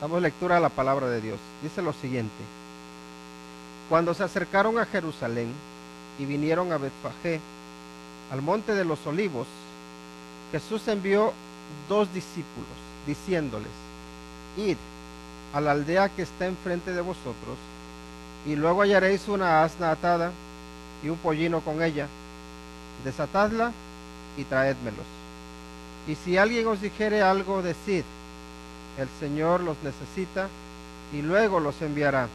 Damos lectura a la palabra de Dios. Dice lo siguiente: cuando se acercaron a Jerusalén y vinieron a Betfagé, al monte de los olivos, Jesús envió 2 discípulos, diciéndoles: id a la aldea que está enfrente de vosotros, y luego hallaréis una asna atada y un pollino con ella. Desatadla y traédmelos. Y si alguien os dijere algo, decid: el Señor los necesita, y luego los enviará.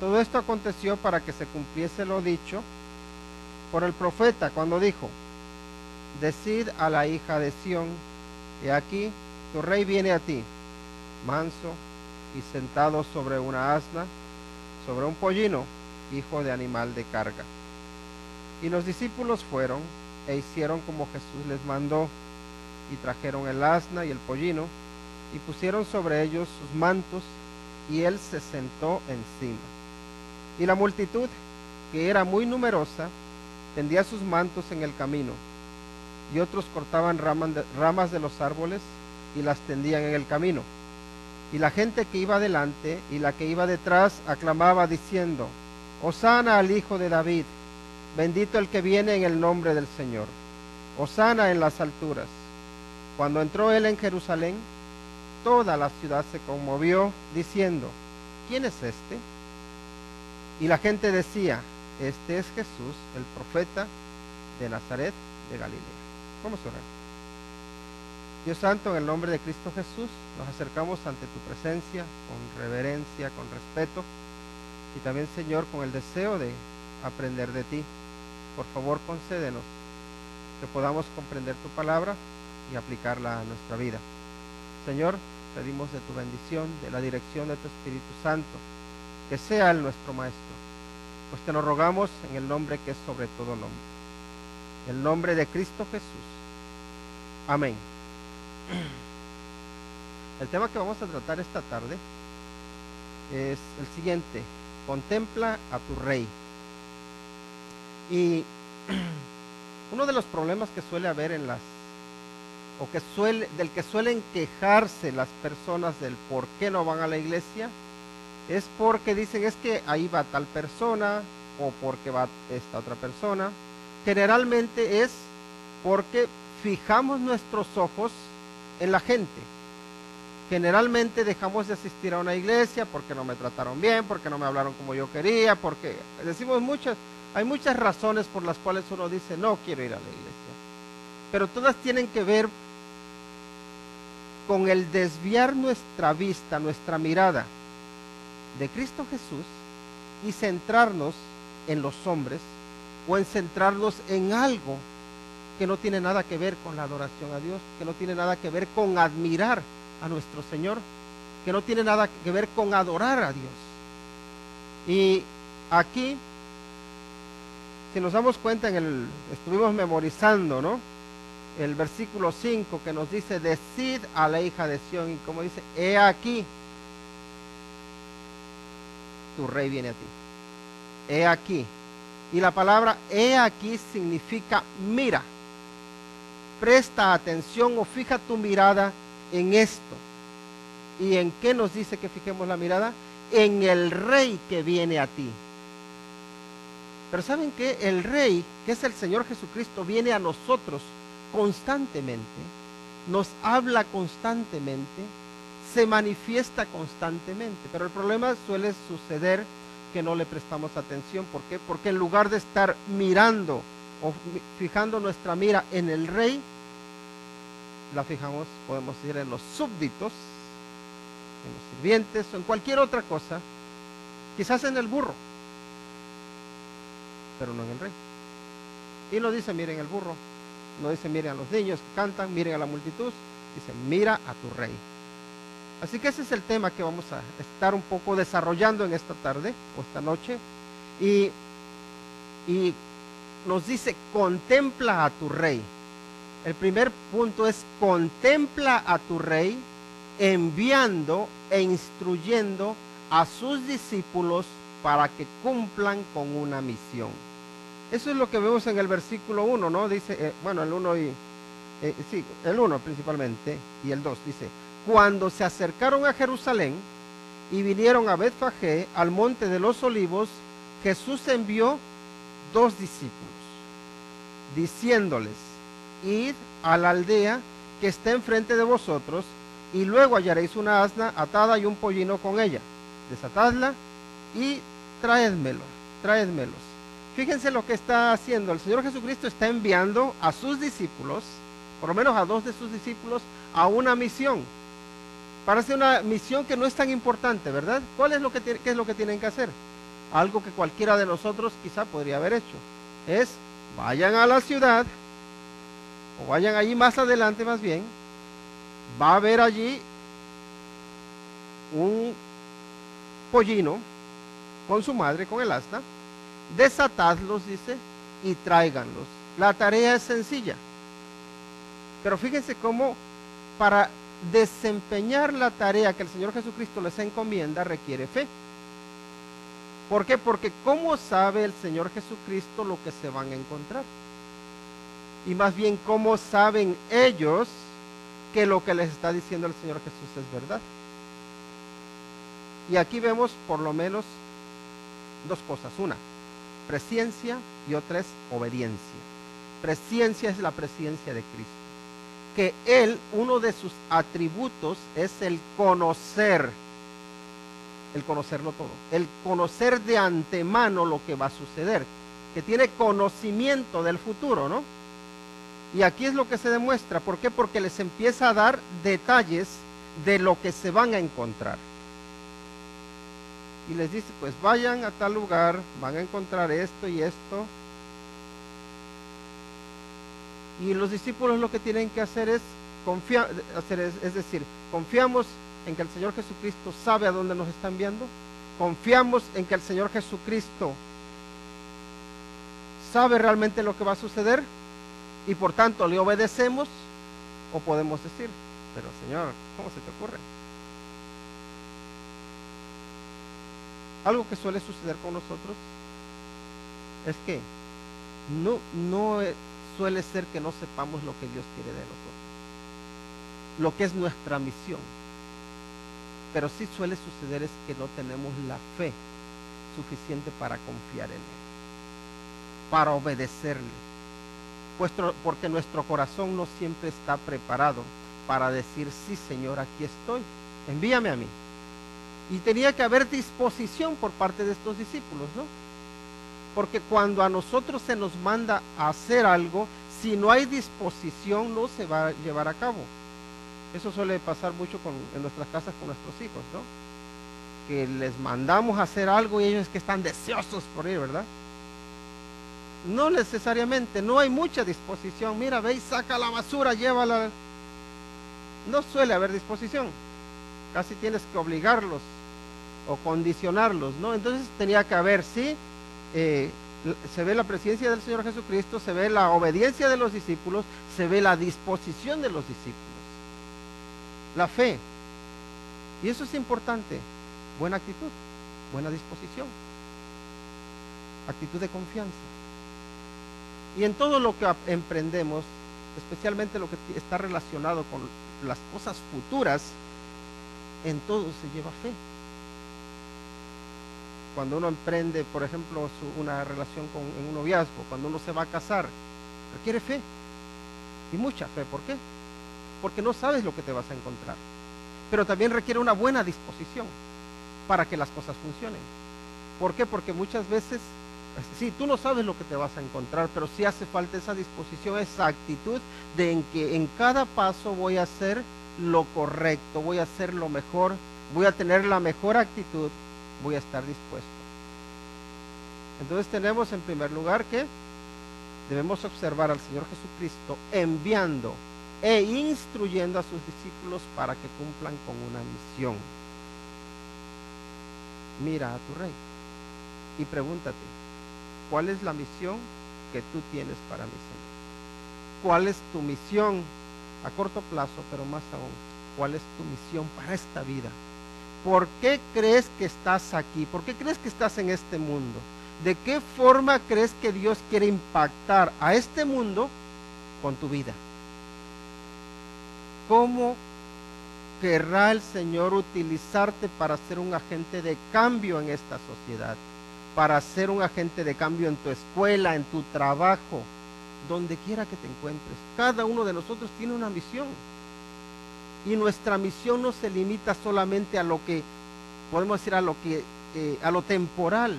Todo esto aconteció para que se cumpliese lo dicho por el profeta, cuando dijo: decid a la hija de Sión, he aquí, tu rey viene a ti, manso y sentado sobre una asna, sobre un pollino, hijo de animal de carga. Y los discípulos fueron e hicieron como Jesús les mandó, y trajeron el asna y el pollino, y pusieron sobre ellos sus mantos, y él se sentó encima. Y la multitud, que era muy numerosa, tendía sus mantos en el camino, y otros cortaban ramas de los árboles y las tendían en el camino. Y la gente que iba delante y la que iba detrás aclamaba diciendo: Hosana al Hijo de David, bendito el que viene en el nombre del Señor, Hosana en las alturas. Cuando entró él en Jerusalén, toda la ciudad se conmovió, diciendo: ¿quién es este? Y la gente decía: este es Jesús, el profeta de Nazaret de Galilea. Vamos a orar. Dios santo, en el nombre de Cristo Jesús, nos acercamos ante tu presencia con reverencia, con respeto, y también, Señor, con el deseo de aprender de ti. Por favor, concédenos que podamos comprender tu palabra y aplicarla a nuestra vida. Señor, pedimos de tu bendición, de la dirección de tu Espíritu Santo, que sea Él nuestro Maestro, pues te lo rogamos en el nombre que es sobre todo nombre, el nombre de Cristo Jesús. Amén. El tema que vamos a tratar esta tarde es el siguiente: contempla a tu rey. Y uno de los problemas que suele haber del que suelen quejarse las personas del por qué no van a la iglesia, es porque dicen: es que ahí va tal persona, o porque va esta otra persona. Generalmente es porque fijamos nuestros ojos en la gente. Generalmente dejamos de asistir a una iglesia porque no me trataron bien, porque no me hablaron como yo quería, porque decimos hay muchas razones por las cuales uno dice: no quiero ir a la iglesia. Pero todas tienen que ver con el desviar nuestra vista, nuestra mirada de Cristo Jesús, y centrarnos en los hombres, o en centrarnos en algo que no tiene nada que ver con la adoración a Dios, que no tiene nada que ver con admirar a nuestro Señor, que no tiene nada que ver con adorar a Dios. Y aquí, si nos damos cuenta, estuvimos memorizando, ¿no?, el versículo 5, que nos dice: decid a la hija de Sión, y como dice: he aquí, tu rey viene a ti. He aquí. Y la palabra he aquí significa mira. Presta atención o fija tu mirada en esto. ¿Y en qué nos dice que fijemos la mirada? En el rey que viene a ti. Pero ¿saben qué? El rey, que es el Señor Jesucristo, viene a nosotros constantemente, nos habla constantemente, se manifiesta constantemente. Pero el problema suele suceder que no le prestamos atención. ¿Por qué? Porque en lugar de estar mirando o fijando nuestra mira en el rey, la fijamos, podemos decir, en los súbditos, en los sirvientes o en cualquier otra cosa, quizás en el burro, pero no en el rey. Y no dice: miren el burro, no dice: miren a los niños que cantan, miren a la multitud, dice: mira a tu rey. Así que ese es el tema que vamos a estar un poco desarrollando en esta tarde o esta noche. Y nos dice: contempla a tu rey. El primer punto es: contempla a tu rey, enviando e instruyendo a sus discípulos para que cumplan con una misión. Eso es lo que vemos en el versículo 1, ¿no? Dice, el 1 el 1 principalmente, y el 2 dice: cuando se acercaron a Jerusalén y vinieron a Betfagé, al monte de los olivos, Jesús envió 2 discípulos, diciéndoles: id a la aldea que está enfrente de vosotros, y luego hallaréis una asna atada y un pollino con ella. Desatadla y traédmelos. Fíjense lo que está haciendo. El Señor Jesucristo está enviando a sus discípulos, por lo menos a 2 de sus discípulos, a una misión. Parece una misión que no es tan importante, ¿verdad? ¿Qué es lo que tienen que hacer? Algo que cualquiera de nosotros quizá podría haber hecho. Es, vayan a la ciudad, o vayan allí más adelante más bien, va a haber allí un pollino con su madre, con el asna, desatadlos, dice, y tráiganlos. La tarea es sencilla, pero fíjense cómo para desempeñar la tarea que el Señor Jesucristo les encomienda requiere fe. ¿Por qué? Porque ¿cómo sabe el Señor Jesucristo lo que se van a encontrar? Y más bien, ¿cómo saben ellos que lo que les está diciendo el Señor Jesús es verdad? Y aquí vemos por lo menos 2 cosas. Una, presciencia, y otra es obediencia. Presciencia es la presencia de Cristo. Que Él, uno de sus atributos es el conocerlo todo, el conocer de antemano lo que va a suceder, que tiene conocimiento del futuro, ¿no? Y aquí es lo que se demuestra. ¿Por qué? Porque les empieza a dar detalles de lo que se van a encontrar. Y les dice, pues vayan a tal lugar, van a encontrar esto y esto. Y los discípulos lo que tienen que hacer es confiar, es decir, confiamos en que el Señor Jesucristo sabe a dónde nos está enviando. Confiamos en que el Señor Jesucristo sabe realmente lo que va a suceder y por tanto le obedecemos. O podemos decir, pero Señor, ¿cómo se te ocurre? Algo que suele suceder con nosotros es que no suele ser que no sepamos lo que Dios quiere de nosotros, lo que es nuestra misión. Pero sí suele suceder es que no tenemos la fe suficiente para confiar en Él, para obedecerle, porque nuestro corazón no siempre está preparado para decir, sí Señor, aquí estoy, envíame a mí. Y tenía que haber disposición por parte de estos discípulos, ¿no? Porque cuando a nosotros se nos manda a hacer algo, si no hay disposición, no se va a llevar a cabo. Eso suele pasar mucho en nuestras casas con nuestros hijos, ¿no? Que les mandamos a hacer algo y ellos es que están deseosos por ir, ¿verdad? No necesariamente, no hay mucha disposición. Mira, ve y saca la basura, llévala. No suele haber disposición. Casi tienes que obligarlos o condicionarlos, ¿no? Entonces tenía que haber, sí, se ve la presencia del Señor Jesucristo, se ve la obediencia de los discípulos, se ve la disposición de los discípulos, la fe. Y eso es importante. Buena actitud, buena disposición, actitud de confianza. Y en todo lo que emprendemos, especialmente lo que está relacionado con las cosas futuras, en todo se lleva fe. Cuando uno emprende, por ejemplo, una relación en un noviazgo, cuando uno se va a casar, requiere fe. Y mucha fe. ¿Por qué? Porque no sabes lo que te vas a encontrar. Pero también requiere una buena disposición para que las cosas funcionen. ¿Por qué? Porque muchas veces, sí, tú no sabes lo que te vas a encontrar, pero sí hace falta esa disposición, esa actitud de que en cada paso voy a hacer lo correcto, voy a hacer lo mejor, voy a tener la mejor actitud, voy a estar dispuesto. Entonces tenemos en primer lugar que debemos observar al Señor Jesucristo enviando e instruyendo a sus discípulos para que cumplan con una misión. Mira a tu Rey y pregúntate, ¿cuál es la misión que tú tienes para mí, Señor? ¿Cuál es tu misión a corto plazo, pero más aún, cuál es tu misión para esta vida? ¿Por qué crees que estás aquí? ¿Por qué crees que estás en este mundo? ¿De qué forma crees que Dios quiere impactar a este mundo con tu vida? ¿Cómo querrá el Señor utilizarte para ser un agente de cambio en esta sociedad, para ser un agente de cambio en tu escuela, en tu trabajo, donde quiera que te encuentres. Cada uno de nosotros tiene una misión. Y nuestra misión no se limita solamente a lo que, podemos decir, a lo temporal.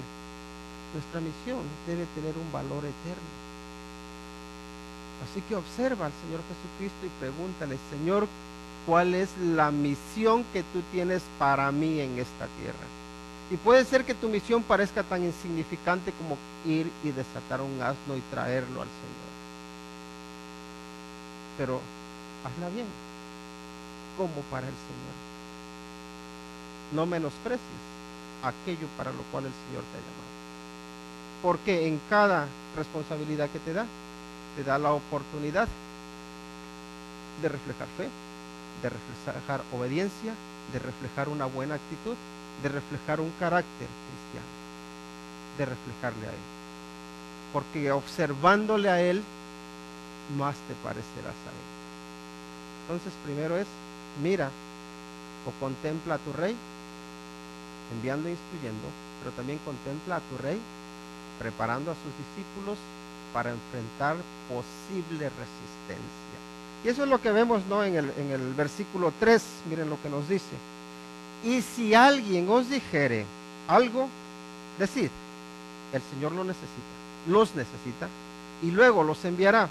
Nuestra misión debe tener un valor eterno. Así que observa al Señor Jesucristo y pregúntale: Señor, ¿cuál es la misión que tú tienes para mí en esta tierra? Y puede ser que tu misión parezca tan insignificante como ir y desatar un asno y traerlo al Señor. Pero hazla bien, como para el Señor. No menosprecies aquello para lo cual el Señor te ha llamado. Porque en cada responsabilidad que te da la oportunidad de reflejar fe, de reflejar obediencia, de reflejar una buena actitud, de reflejar un carácter cristiano, de reflejarle a Él. Porque observándole a Él, más te parecerás a Él. Entonces, primero es: mira o contempla a tu Rey, enviando e instruyendo, pero también contempla a tu Rey preparando a sus discípulos para enfrentar posible resistencia. Y eso es lo que vemos, ¿no?, en el versículo 3. Miren lo que nos dice: y si alguien os dijere algo, decid, el Señor los necesita, y luego los enviará.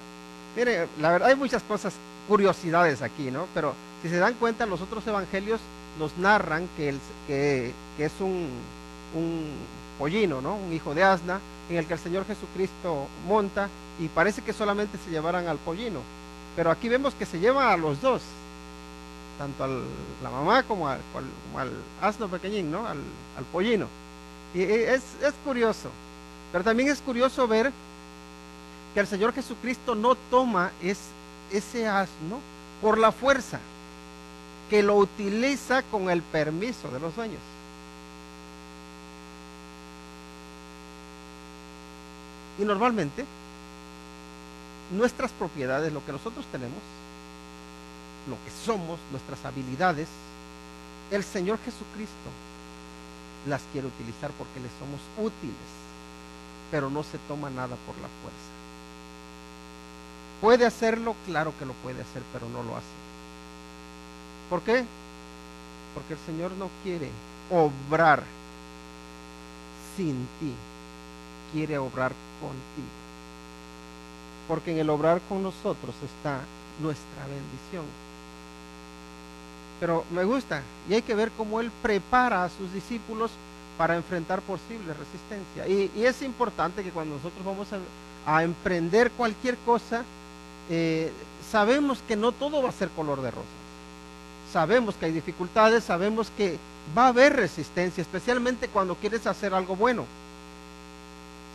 Miren, la verdad hay muchas cosas, curiosidades aquí, ¿no? Pero si se dan cuenta, los otros evangelios nos narran que es un pollino, ¿no?, un hijo de asna, en el que el Señor Jesucristo monta, y parece que solamente se llevaran al pollino, pero aquí vemos que se lleva a los dos, tanto a la mamá como al asno pequeñín, ¿no?, al pollino. Y es curioso, pero también es curioso ver que el Señor Jesucristo no toma ese asno por la fuerza, que lo utiliza con el permiso de los dueños. Y normalmente nuestras propiedades, lo que nosotros tenemos, lo que somos, nuestras habilidades, el Señor Jesucristo las quiere utilizar porque le somos útiles, pero no se toma nada por la fuerza. ¿Puede hacerlo? Claro que lo puede hacer, pero no lo hace. ¿Por qué? Porque el Señor no quiere obrar sin ti, quiere obrar contigo. Porque en el obrar con nosotros está nuestra bendición. Pero me gusta, y hay que ver cómo Él prepara a sus discípulos para enfrentar posible resistencia. Y es importante que cuando nosotros vamos a emprender cualquier cosa, sabemos que no todo va a ser color de rosas. Sabemos que hay dificultades, sabemos que va a haber resistencia, especialmente cuando quieres hacer algo bueno.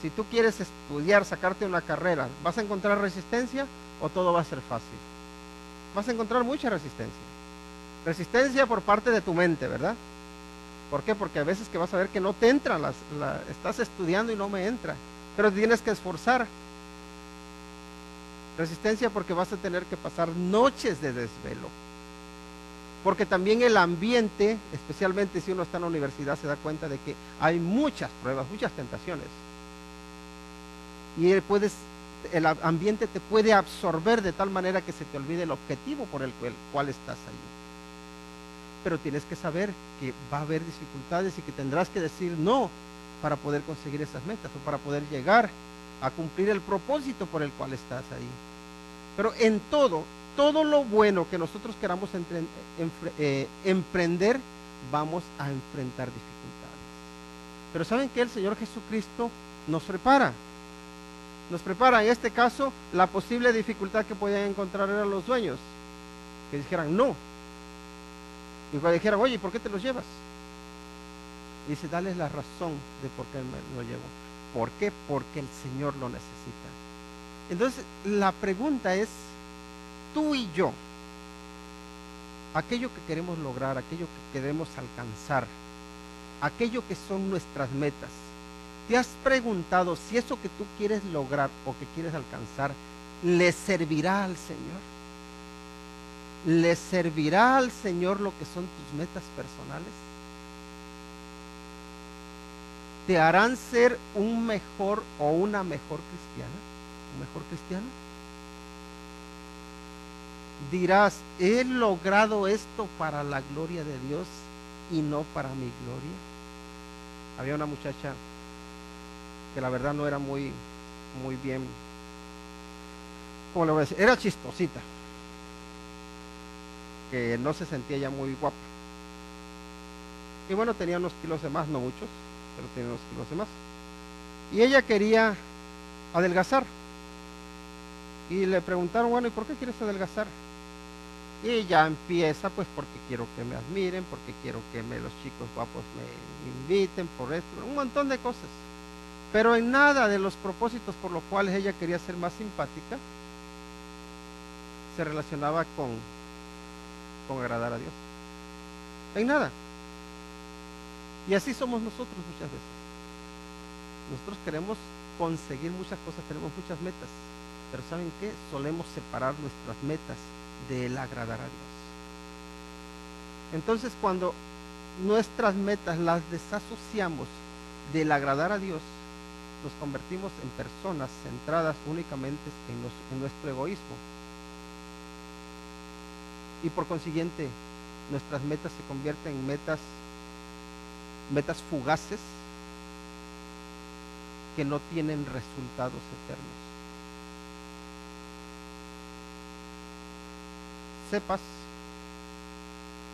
Si tú quieres estudiar, sacarte una carrera, ¿vas a encontrar resistencia o todo va a ser fácil? Vas a encontrar mucha resistencia. Resistencia por parte de tu mente, ¿verdad? ¿Por qué? Porque a veces que vas a ver que no te entran, estás estudiando y no me entra, pero te tienes que esforzar. Resistencia porque vas a tener que pasar noches de desvelo. Porque también el ambiente, especialmente si uno está en la universidad, se da cuenta de que hay muchas pruebas, muchas tentaciones. Y el ambiente te puede absorber de tal manera que se te olvide el objetivo por el cual estás allí. Pero tienes que saber que va a haber dificultades y que tendrás que decir no para poder conseguir esas metas o para poder llegar a cumplir el propósito por el cual estás ahí. Pero en todo lo bueno que nosotros queramos emprender, vamos a enfrentar dificultades. Pero ¿saben qué? El Señor Jesucristo nos prepara. Nos prepara, en este caso, la posible dificultad que podían encontrar eran los dueños, que dijeran no. Y cuando dijeran, oye, ¿por qué te los llevas? Y dice, dales la razón de por qué me lo llevo. ¿Por qué? Porque el Señor lo necesita. Entonces, la pregunta es, tú y yo, aquello que queremos lograr, aquello que queremos alcanzar, aquello que son nuestras metas, ¿te has preguntado si eso que tú quieres lograr o que quieres alcanzar le servirá al Señor? ¿Le servirá al Señor lo que son tus metas personales? ¿Te harán ser un mejor o una mejor cristiana? ¿Un mejor cristiano? Dirás, he logrado esto para la gloria de Dios y no para mi gloria. Había una muchacha que la verdad no era muy bien, ¿cómo le voy a decir? Era chistosita, que no se sentía ya muy guapa. Y bueno, tenía unos kilos de más, no muchos, pero tenía unos kilos de más. Y ella quería adelgazar. Y le preguntaron, bueno, ¿y por qué quieres adelgazar? Y ya empieza, pues porque quiero que me admiren, porque quiero que los chicos guapos me inviten, por esto, un montón de cosas. Pero en nada de los propósitos por los cuales ella quería ser más simpática se relacionaba con agradar a Dios. En nada. Y así somos nosotros muchas veces. Nosotros queremos conseguir muchas cosas, tenemos muchas metas, pero ¿saben qué? Solemos separar nuestras metas del agradar a Dios. Entonces, cuando nuestras metas las desasociamos del agradar a Dios, nos convertimos en personas centradas únicamente en nuestro egoísmo. Y por consiguiente, nuestras metas se convierten en metas fugaces que no tienen resultados eternos. Sepas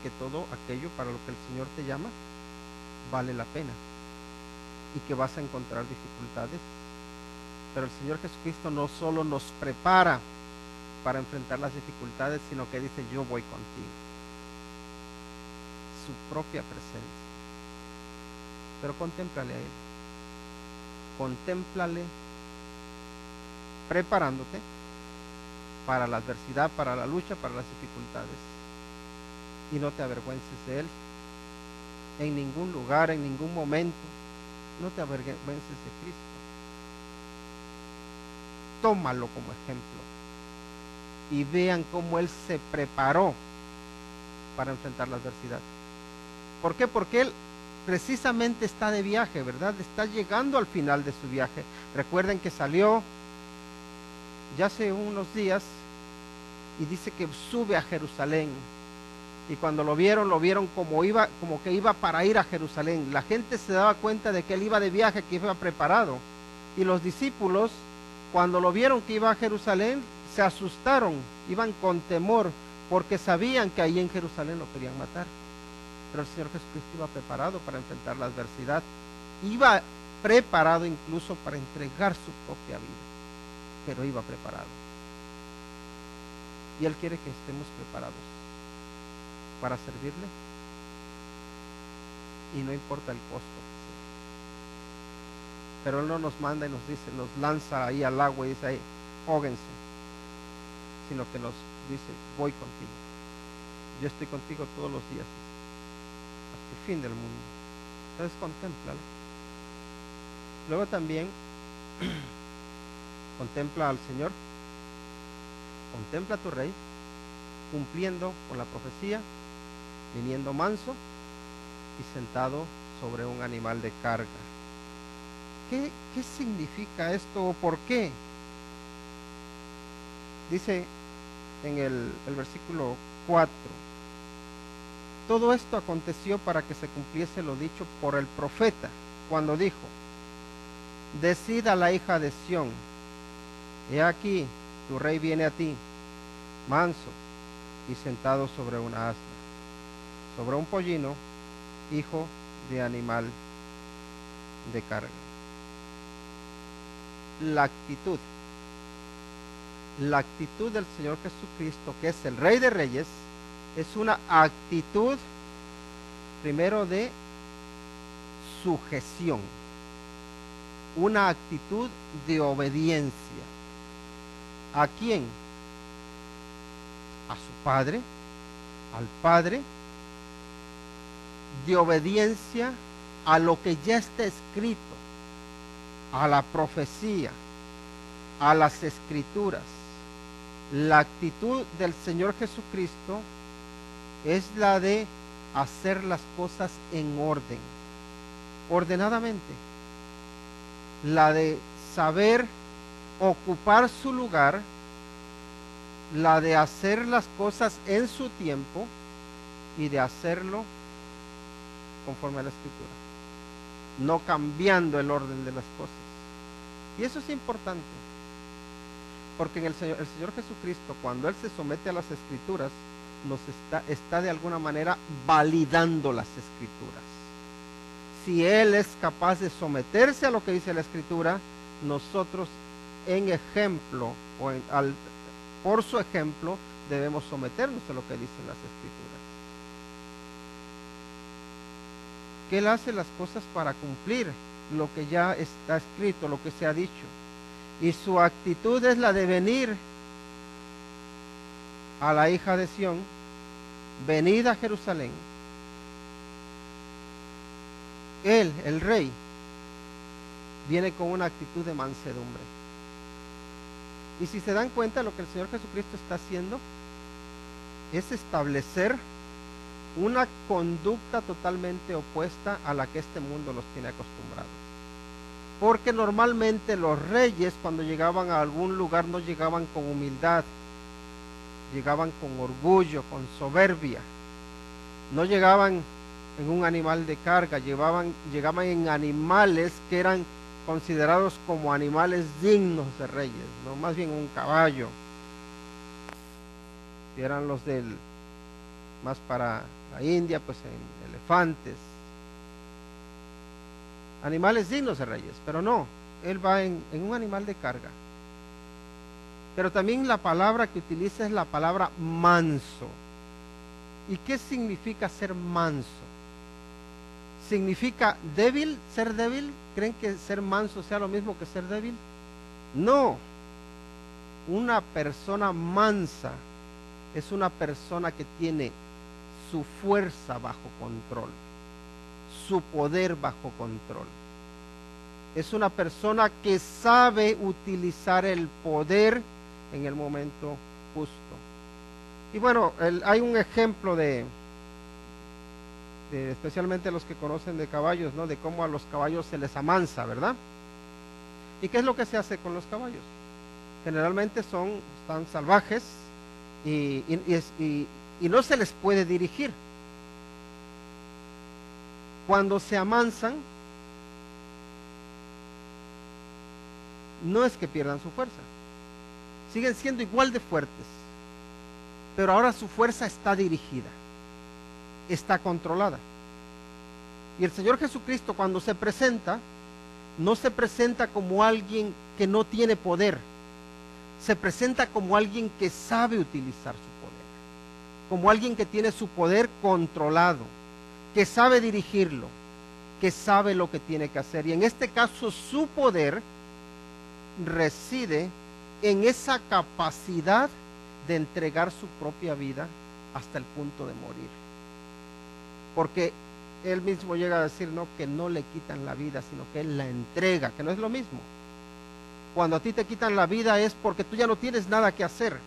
que todo aquello para lo que el Señor te llama vale la pena y que vas a encontrar dificultades, pero el Señor Jesucristo no solo nos prepara para enfrentar las dificultades, sino que dice, yo voy contigo. Su propia presencia. Pero contémplale a Él. Contémplale preparándote para la adversidad, para la lucha, para las dificultades. Y no te avergüences de Él. En ningún lugar, en ningún momento, no te avergüences de Cristo. Tómalo como ejemplo. Y vean cómo Él se preparó para enfrentar la adversidad. ¿Por qué? Porque Él precisamente está de viaje, ¿verdad? Está llegando al final de su viaje. Recuerden que salió ya hace unos días y dice que sube a Jerusalén. Y cuando lo vieron como que iba para ir a Jerusalén. La gente se daba cuenta de que él iba de viaje, que iba preparado. Y los discípulos, cuando lo vieron que iba a Jerusalén, se asustaron, iban con temor, porque sabían que ahí en Jerusalén lo querían matar. Pero el Señor Jesucristo iba preparado para enfrentar la adversidad. Iba preparado incluso para entregar su propia vida. Pero iba preparado. Y Él quiere que estemos preparados para servirle. Y no importa el costo. Pero Él no nos manda y nos dice, nos lanza ahí al agua y dice ahí, hóguense. Sino que nos dice, voy contigo. Yo estoy contigo todos los días. Hasta el fin del mundo. Entonces contémplalo. Luego también contempla al Señor. Contempla a tu Rey, cumpliendo con la profecía, viniendo manso y sentado sobre un animal de carga. ¿Qué significa esto o por qué? Dice en el versículo 4, todo esto aconteció para que se cumpliese lo dicho por el profeta, cuando dijo, decid a la hija de Sión, he aquí, tu rey viene a ti, manso y sentado sobre una asna, sobre un pollino, hijo de animal de carga. La actitud del Señor Jesucristo, que es el Rey de Reyes, es una actitud primero de sujeción, una actitud de obediencia. ¿A quién? A su Padre, al Padre, de obediencia a lo que ya está escrito, a la profecía, a las escrituras. La actitud del Señor Jesucristo es la de hacer las cosas en orden, ordenadamente. La de saber ocupar su lugar, la de hacer las cosas en su tiempo y de hacerlo conforme a la Escritura, no cambiando el orden de las cosas. Y eso es importante, porque el Señor Jesucristo, cuando Él se somete a las Escrituras, nos está de alguna manera validando las Escrituras. Si Él es capaz de someterse a lo que dice la Escritura, nosotros en ejemplo, por su ejemplo, debemos someternos a lo que dicen las Escrituras. Que Él hace las cosas para cumplir lo que ya está escrito, lo que se ha dicho. Y su actitud es la de venir a la hija de Sión, venid a Jerusalén. Él, el rey, viene con una actitud de mansedumbre. Y si se dan cuenta, lo que el Señor Jesucristo está haciendo es establecer una conducta totalmente opuesta a la que este mundo los tiene acostumbrados. Porque normalmente los reyes, cuando llegaban a algún lugar, no llegaban con humildad, llegaban con orgullo, con soberbia. No llegaban en un animal de carga, llegaban en animales que eran considerados como animales dignos de reyes, no más bien un caballo. Si eran los del más para la India, pues en elefantes, animales dignos de reyes, pero no, él va en un animal de carga. Pero también la palabra que utiliza es la palabra manso. ¿Y qué significa ser manso? ¿Significa débil, ser débil? ¿Creen que ser manso sea lo mismo que ser débil? No. Una persona mansa es una persona que tiene su fuerza bajo control, su poder bajo control. Es una persona que sabe utilizar el poder en el momento justo. Y bueno, hay un ejemplo de especialmente los que conocen de caballos, ¿no? De cómo a los caballos se les amansa, ¿verdad? ¿Y qué es lo que se hace con los caballos? Generalmente están salvajes y no se les puede dirigir. Cuando se amansan, no es que pierdan su fuerza, siguen siendo igual de fuertes, pero ahora su fuerza está dirigida, está controlada. Y el Señor Jesucristo, cuando se presenta, no se presenta como alguien que no tiene poder, se presenta como alguien que sabe utilizar su poder, como alguien que tiene su poder controlado, que sabe dirigirlo, que sabe lo que tiene que hacer. Y en este caso su poder reside en esa capacidad de entregar su propia vida hasta el punto de morir. Porque él mismo llega a decir, no, que no le quitan la vida, sino que él la entrega, que no es lo mismo. Cuando a ti te quitan la vida es porque tú ya no tienes nada que hacer,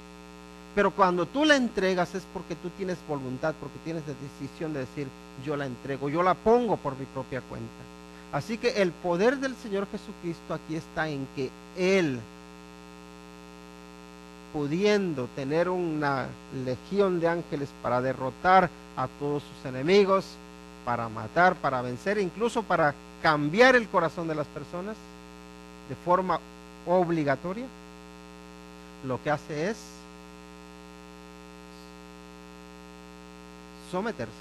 pero cuando tú la entregas es porque tú tienes voluntad, porque tienes la decisión de decir, yo la entrego, yo la pongo por mi propia cuenta. Así que el poder del Señor Jesucristo aquí está en que Él, pudiendo tener una legión de ángeles para derrotar a todos sus enemigos, para matar, para vencer, incluso para cambiar el corazón de las personas de forma obligatoria, lo que hace es someterse.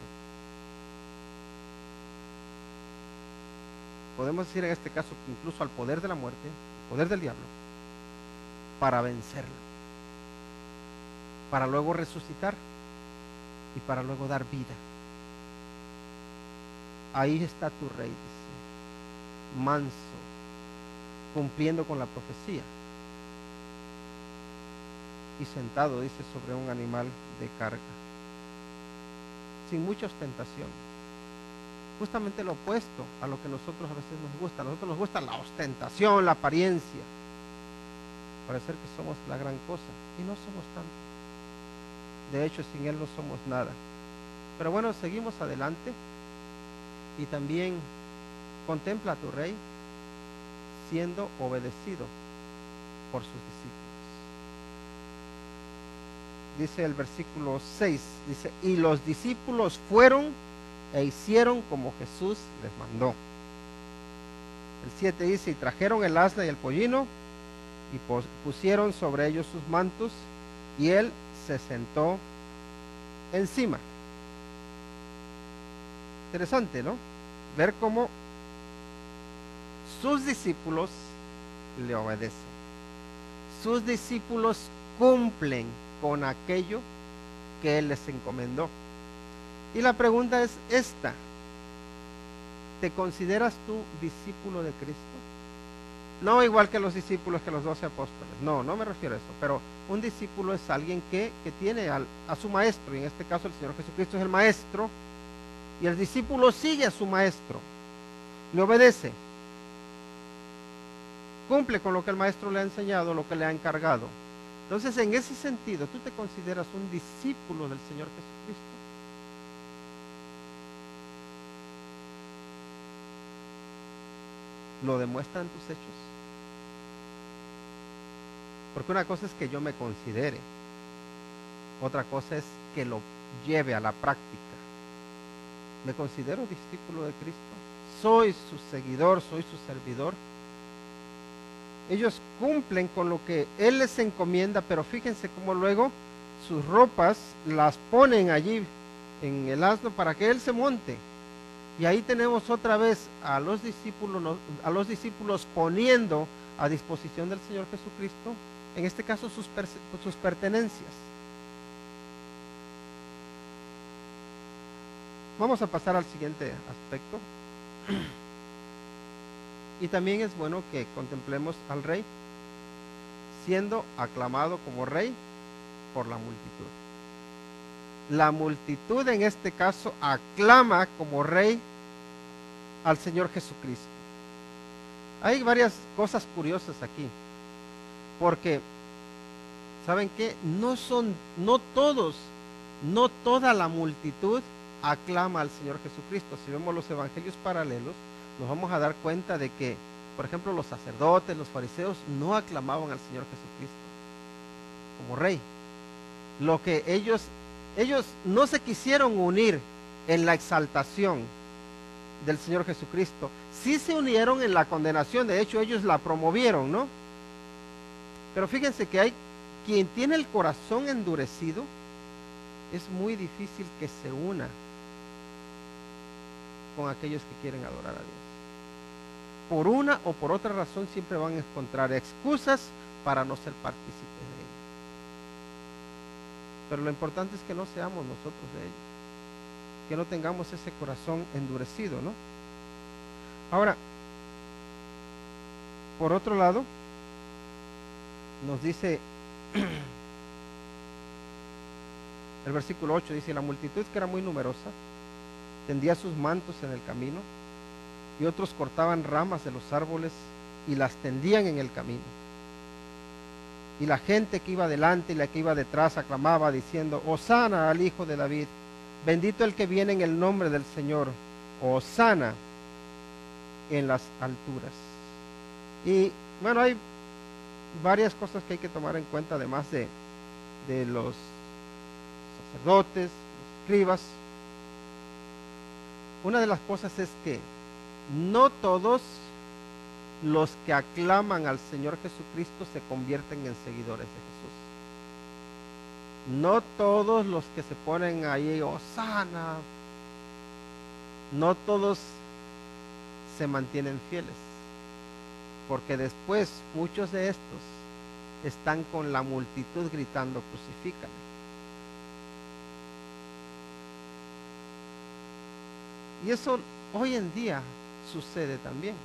Podemos decir en este caso incluso al poder de la muerte, al poder del diablo, para vencerlo, para luego resucitar y para luego dar vida. Ahí está tu rey, dice, manso, cumpliendo con la profecía, y sentado, dice, sobre un animal de carga, sin mucha ostentación. Justamente lo opuesto a lo que nosotros a veces nos gusta. A nosotros nos gusta la ostentación, la apariencia. parecer que somos la gran cosa, y no somos tanto. De hecho, sin Él no somos nada. Pero bueno, seguimos adelante, y también contempla a tu Rey siendo obedecido por sus discípulos. Dice el versículo 6, dice, y los discípulos fueron e hicieron como Jesús les mandó. El 7 dice, y trajeron el asna y el pollino, y pusieron sobre ellos sus mantos, y él se sentó encima. Interesante, ¿no? Ver cómo sus discípulos le obedecen. Sus discípulos cumplen con aquello que él les encomendó. Y la pregunta es esta: ¿te consideras tú discípulo de Cristo? No igual que los discípulos, que los 12 apóstoles, no me refiero a eso, pero un discípulo es alguien que tiene a su maestro, y en este caso el Señor Jesucristo es el maestro, y el discípulo sigue a su maestro, le obedece, cumple con lo que el maestro le ha enseñado, lo que le ha encargado. Entonces, en ese sentido, ¿tú te consideras un discípulo del Señor Jesucristo? ¿Lo demuestran tus hechos? Porque una cosa es que yo me considere, otra cosa es que lo lleve a la práctica. ¿Me considero discípulo de Cristo? ¿Soy su seguidor? ¿Soy su servidor? Ellos cumplen con lo que Él les encomienda, pero fíjense cómo luego sus ropas las ponen allí en el asno para que Él se monte. Y ahí tenemos otra vez a los discípulos poniendo a disposición del Señor Jesucristo, en este caso sus pertenencias. Vamos a pasar al siguiente aspecto. Y también es bueno que contemplemos al Rey siendo aclamado como Rey por la multitud. La multitud en este caso aclama como Rey al Señor Jesucristo. Hay varias cosas curiosas aquí, porque ¿saben qué? No toda la multitud aclama al Señor Jesucristo. Si vemos los evangelios paralelos, nos vamos a dar cuenta de que, por ejemplo, los sacerdotes, los fariseos no aclamaban al Señor Jesucristo como Rey. Lo que ellos no se quisieron unir en la exaltación del Señor Jesucristo. Sí se unieron en la condenación, de hecho ellos la promovieron, ¿no? Pero fíjense que hay quien tiene el corazón endurecido, es muy difícil que se una con aquellos que quieren adorar a Dios. Por una o por otra razón siempre van a encontrar excusas para no ser partícipes de ello. Pero lo importante es que no seamos nosotros de ellos, que no tengamos ese corazón endurecido, ¿no? Ahora, por otro lado, nos dice el versículo 8, dice, la multitud, que era muy numerosa, tendía sus mantos en el camino, y otros cortaban ramas de los árboles y las tendían en el camino. Y la gente que iba delante y la que iba detrás aclamaba diciendo, Hosana al Hijo de David, bendito el que viene en el nombre del Señor, Hosana en las alturas. Y bueno, hay varias cosas que hay que tomar en cuenta, además de los sacerdotes, los escribas. Una de las cosas es que no todos los que aclaman al Señor Jesucristo se convierten en seguidores de Jesús. No todos los que se ponen ahí, Hosana, no todos se mantienen fieles, porque después muchos de estos están con la multitud gritando, crucifícame. Y eso hoy en día sucede también.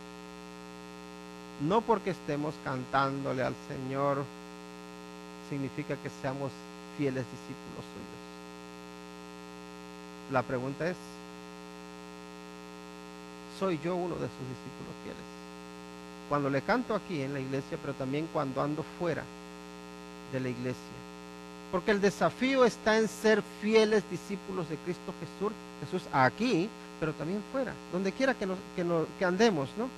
No porque estemos cantándole al Señor significa que seamos fieles discípulos suyos. La pregunta es, ¿soy yo uno de sus discípulos fieles? cuando le canto aquí en la iglesia, pero también cuando ando fuera de la iglesia. Porque el desafío está en ser fieles discípulos de Cristo Jesús aquí, pero también fuera, donde quiera que andemos, ¿no?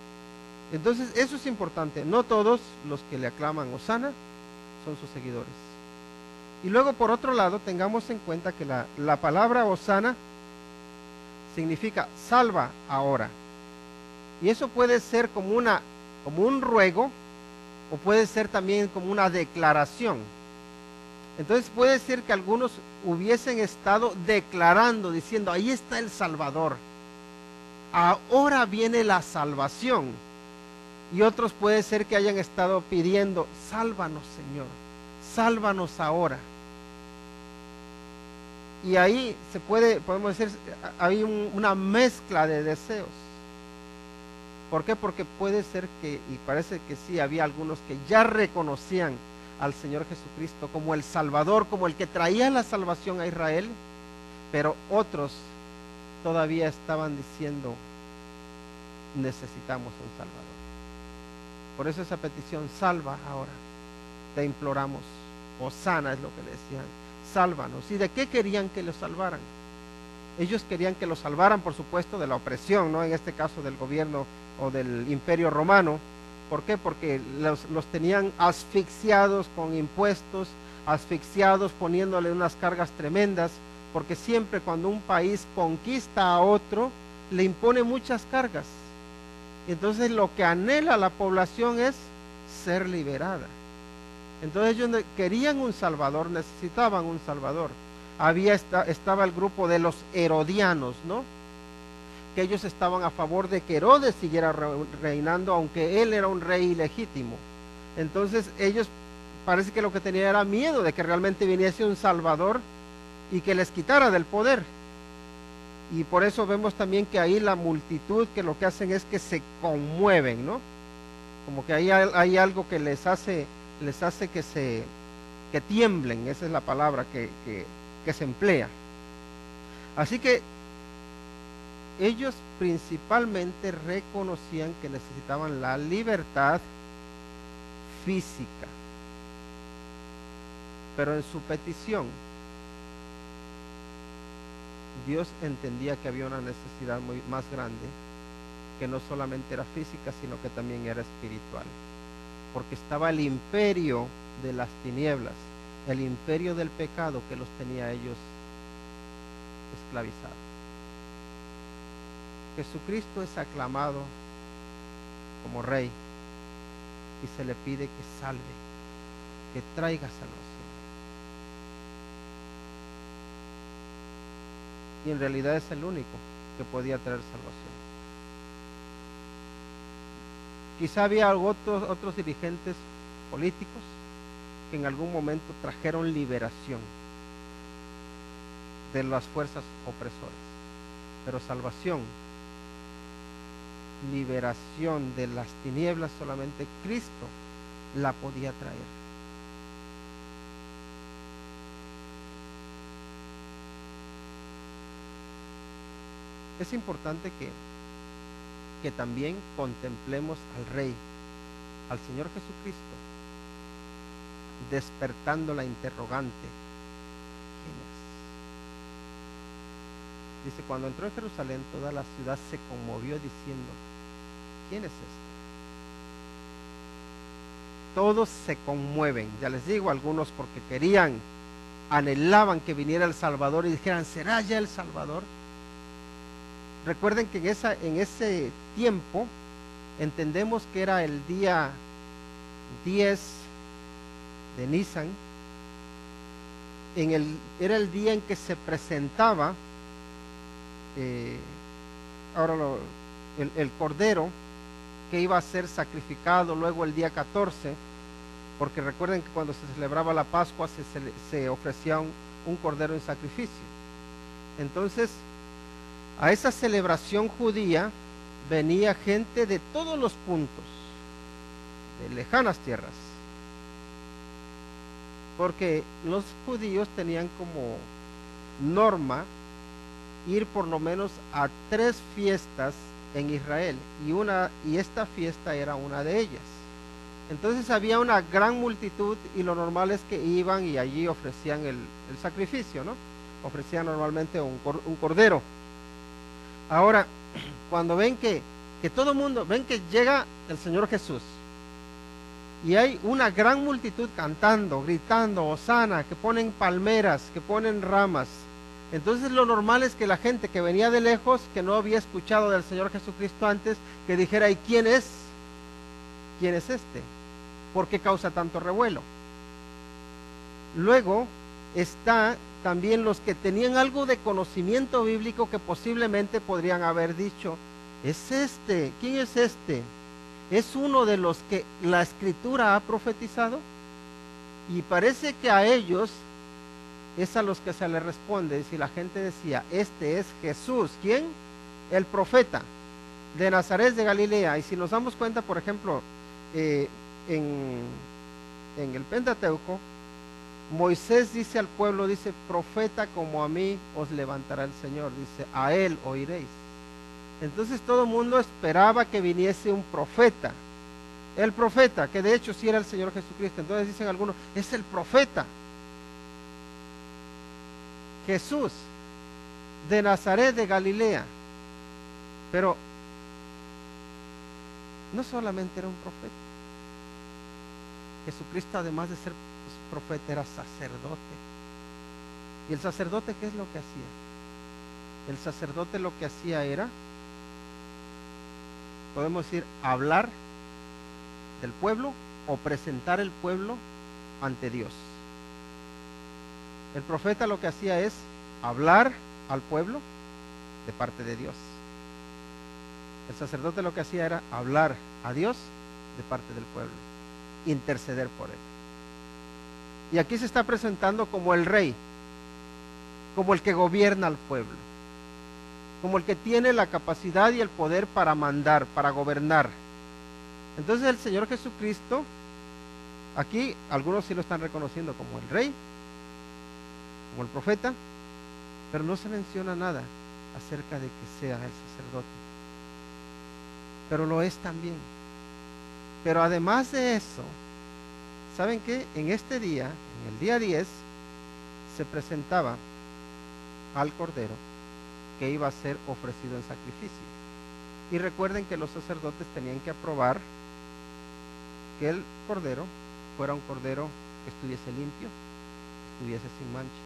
Entonces eso es importante. No todos los que le aclaman Hosana son sus seguidores. Y luego, por otro lado, tengamos en cuenta que la palabra Hosana significa salva ahora. Y eso puede ser como un ruego, o puede ser también como una declaración. Entonces puede ser que algunos hubiesen estado declarando, diciendo, ahí está el Salvador, ahora viene la salvación. Y otros puede ser que hayan estado pidiendo, sálvanos, Señor, sálvanos ahora. Y ahí podemos decir, hay una mezcla de deseos. ¿Por qué? Porque puede ser que, y parece que sí, había algunos que ya reconocían al Señor Jesucristo como el Salvador, como el que traía la salvación a Israel, pero otros todavía estaban diciendo, necesitamos un Salvador. Por eso esa petición, salva ahora, te imploramos, Hosana es lo que le decían, sálvanos. ¿Y de qué querían que los salvaran? Ellos querían que los salvaran, por supuesto, de la opresión, ¿no? En este caso del gobierno o del imperio romano. ¿Por qué? Porque los tenían asfixiados con impuestos, asfixiados poniéndole unas cargas tremendas, porque siempre cuando un país conquista a otro, le impone muchas cargas. Y entonces lo que anhela la población es ser liberada. Entonces ellos querían un salvador, necesitaban un salvador. Estaba el grupo de los herodianos, ¿no? Que ellos estaban a favor de que Herodes siguiera reinando, aunque él era un rey ilegítimo. Entonces ellos parece que lo que tenían era miedo de que realmente viniese un salvador y que les quitara del poder. Y por eso vemos también que ahí la multitud, que lo que hacen es que se conmueven, ¿no? Como que ahí hay algo que les hace que tiemblen. Esa es la palabra que se emplea. Así que ellos principalmente reconocían que necesitaban la libertad física, pero en su petición Dios entendía que había una necesidad más grande, que no solamente era física, sino que también era espiritual, porque estaba el imperio de las tinieblas, el imperio del pecado que los tenía ellos esclavizados. Jesucristo es aclamado como Rey y se le pide que salve, que traiga salvación. Y en realidad es el único que podía traer salvación. Quizá había otros dirigentes políticos que en algún momento trajeron liberación de las fuerzas opresoras, pero salvación, liberación de las tinieblas, solamente Cristo la podía traer. Es importante que también contemplemos al Rey, al Señor Jesucristo, despertando la interrogante: ¿quién es? Dice, cuando entró en Jerusalén, toda la ciudad se conmovió diciendo: ¿quién es este? Todos se conmueven, ya les digo, algunos porque anhelaban que viniera el Salvador y dijeran: ¿será ya el Salvador? Recuerden que en ese tiempo entendemos que era el día 10 de Nisan, era el día en que se presentaba el cordero que iba a ser sacrificado luego el día 14, porque recuerden que cuando se celebraba la Pascua se ofrecía un cordero en sacrificio. Entonces, a esa celebración judía venía gente de todos los puntos, de lejanas tierras, porque los judíos tenían como norma ir por lo menos a 3 fiestas en Israel, y esta fiesta era una de ellas. Entonces había una gran multitud, y lo normal es que iban y allí ofrecían el sacrificio, ¿no? Ofrecían normalmente un cordero. Ahora, cuando ven que todo el mundo, ven que llega el Señor Jesús, y hay una gran multitud cantando, gritando, hosana, que ponen palmeras, que ponen ramas. Entonces lo normal es que la gente que venía de lejos, que no había escuchado del Señor Jesucristo antes, que dijera, ¿y quién es? ¿Quién es este? ¿Por qué causa tanto revuelo? Luego está también los que tenían algo de conocimiento bíblico, que posiblemente podrían haber dicho, es este, ¿quién es este? ¿Es uno de los que la Escritura ha profetizado? Y parece que a ellos es a los que se les responde. Si la gente decía, este es Jesús, ¿quién? El profeta de Nazaret de Galilea. Y si nos damos cuenta, por ejemplo, en el Pentateuco, Moisés dice al pueblo, dice, profeta como a mí os levantará el Señor, dice, a él oiréis. Entonces todo el mundo esperaba que viniese un profeta, el profeta, que de hecho sí era el Señor Jesucristo. Entonces dicen algunos, es el profeta Jesús de Nazaret de Galilea. Pero no solamente era un profeta, Jesucristo, además de ser profeta, era sacerdote. ¿Y el sacerdote qué es lo que hacía? El sacerdote lo que hacía era, podemos decir, hablar del pueblo o presentar el pueblo ante Dios. El profeta lo que hacía es hablar al pueblo de parte de Dios. El sacerdote lo que hacía era hablar a Dios de parte del pueblo, interceder por él. Y aquí se está presentando como el rey, como el que gobierna al pueblo, como el que tiene la capacidad y el poder para mandar, para gobernar. Entonces el Señor Jesucristo, aquí algunos sí lo están reconociendo como el rey, como el profeta, pero no se menciona nada acerca de que sea el sacerdote, pero lo es también. Pero además de eso, ¿saben qué? En este día, en el día 10, se presentaba al Cordero que iba a ser ofrecido en sacrificio. Y recuerden que los sacerdotes tenían que aprobar que el Cordero fuera un Cordero que estuviese limpio, que estuviese sin mancha.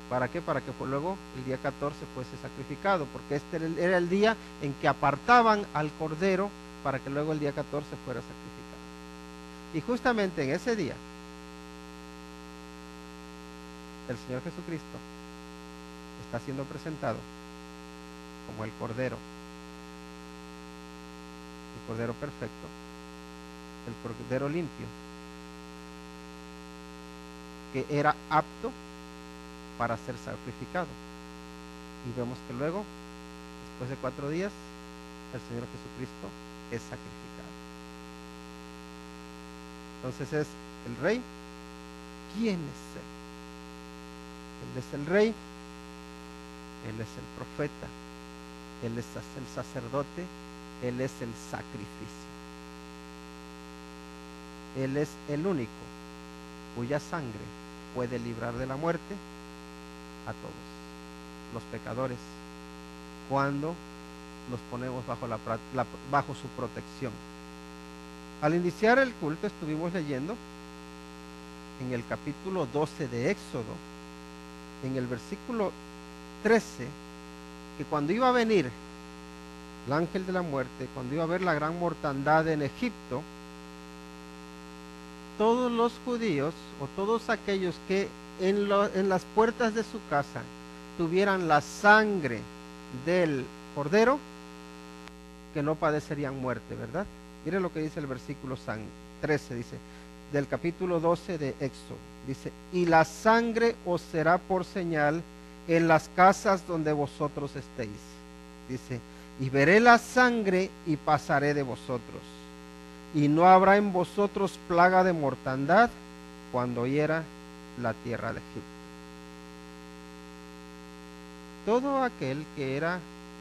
¿Para qué? Para que luego el día 14 fuese sacrificado, porque este era el día en que apartaban al Cordero para que luego el día 14 fuera sacrificado. Y justamente en ese día, el Señor Jesucristo está siendo presentado como el Cordero perfecto, el Cordero limpio, que era apto para ser sacrificado. Y vemos que luego, después de 4 días, el Señor Jesucristo es sacrificado. Entonces es el rey. ¿Quién es él? Él es el rey, él es el profeta, él es el sacerdote, él es el sacrificio. Él es el único cuya sangre puede librar de la muerte a todos los pecadores cuando nos ponemos bajo su protección. Al iniciar el culto estuvimos leyendo en el capítulo 12 de Éxodo, en el versículo 13, que cuando iba a venir el ángel de la muerte, cuando iba a haber la gran mortandad en Egipto, todos los judíos o todos aquellos que en las puertas de su casa tuvieran la sangre del Cordero, que no padecerían muerte, ¿verdad? Miren lo que dice el versículo 13, dice, del capítulo 12 de Éxodo, dice, y la sangre os será por señal en las casas donde vosotros estéis, dice, y veré la sangre y pasaré de vosotros, y no habrá en vosotros plaga de mortandad cuando hiera la tierra de Egipto. Todo aquel que era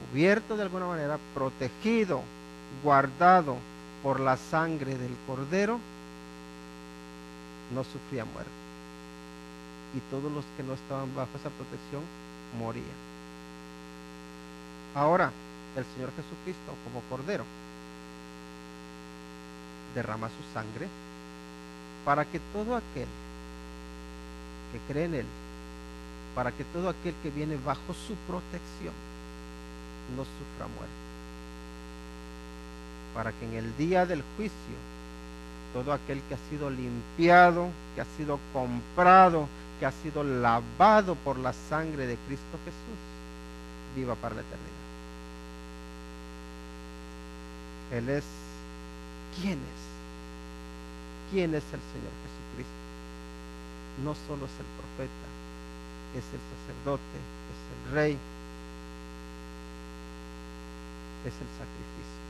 cubierto de alguna manera, protegido, guardado por la sangre del Cordero, no sufría muerte. Y todos los que no estaban bajo esa protección morían. Ahora, el Señor Jesucristo, como Cordero, derrama su sangre para que todo aquel que cree en Él, para que todo aquel que viene bajo su protección no sufra muerte, para que en el día del juicio todo aquel que ha sido limpiado, que ha sido comprado, que ha sido lavado por la sangre de Cristo Jesús, viva para la eternidad. Él es, ¿quién es? ¿Quién es el Señor Jesucristo? No solo es el profeta, es el sacerdote, es el rey, es el sacrificio,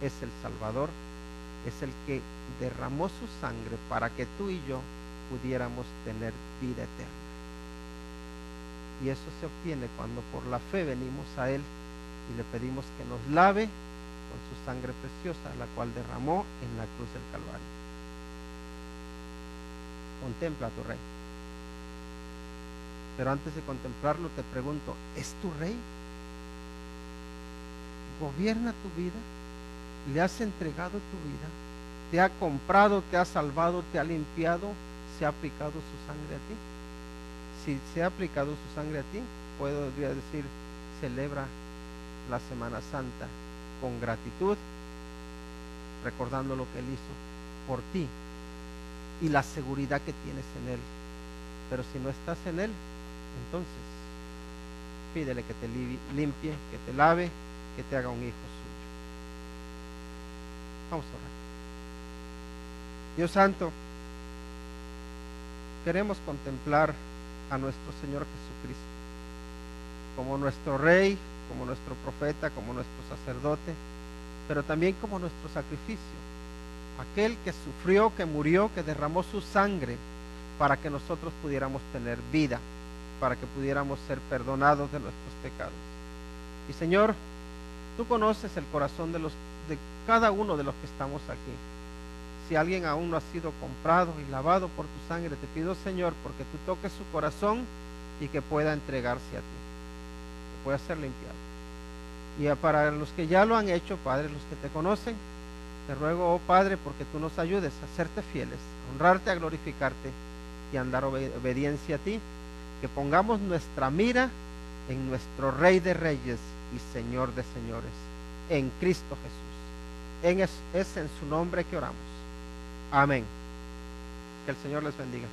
es el Salvador, es el que derramó su sangre para que tú y yo pudiéramos tener vida eterna. Y eso se obtiene cuando por la fe venimos a Él y le pedimos que nos lave con su sangre preciosa, la cual derramó en la cruz del Calvario. Contempla a tu Rey. Pero antes de contemplarlo te pregunto, ¿es tu Rey? ¿Gobierna tu vida? ¿Le has entregado tu vida? ¿Te ha comprado, te ha salvado, te ha limpiado? ¿Se ha aplicado su sangre a ti? Si se ha aplicado su sangre a ti, podría decir, celebra la Semana Santa con gratitud, recordando lo que Él hizo por ti y la seguridad que tienes en Él. Pero si no estás en Él, entonces pídele que te limpie, que te lave, que te haga un hijo suyo. Vamos a orar. Dios Santo, queremos contemplar a nuestro Señor Jesucristo como nuestro Rey, como nuestro profeta, como nuestro sacerdote, pero también como nuestro sacrificio, aquel que sufrió, que murió, que derramó su sangre para que nosotros pudiéramos tener vida, para que pudiéramos ser perdonados de nuestros pecados. Y Señor, tú conoces el corazón de cada uno de los que estamos aquí. Si alguien aún no ha sido comprado y lavado por tu sangre, te pido, Señor, porque tú toques su corazón y que pueda entregarse a ti, que pueda ser limpiado. Y para los que ya lo han hecho, Padre, los que te conocen, te ruego, oh Padre, porque tú nos ayudes a serte fieles, a honrarte, a glorificarte y a andar obediencia a ti, que pongamos nuestra mira en nuestro Rey de Reyes y Señor de Señores, en Cristo Jesús. Es en su nombre que oramos. Amén. Que el Señor les bendiga.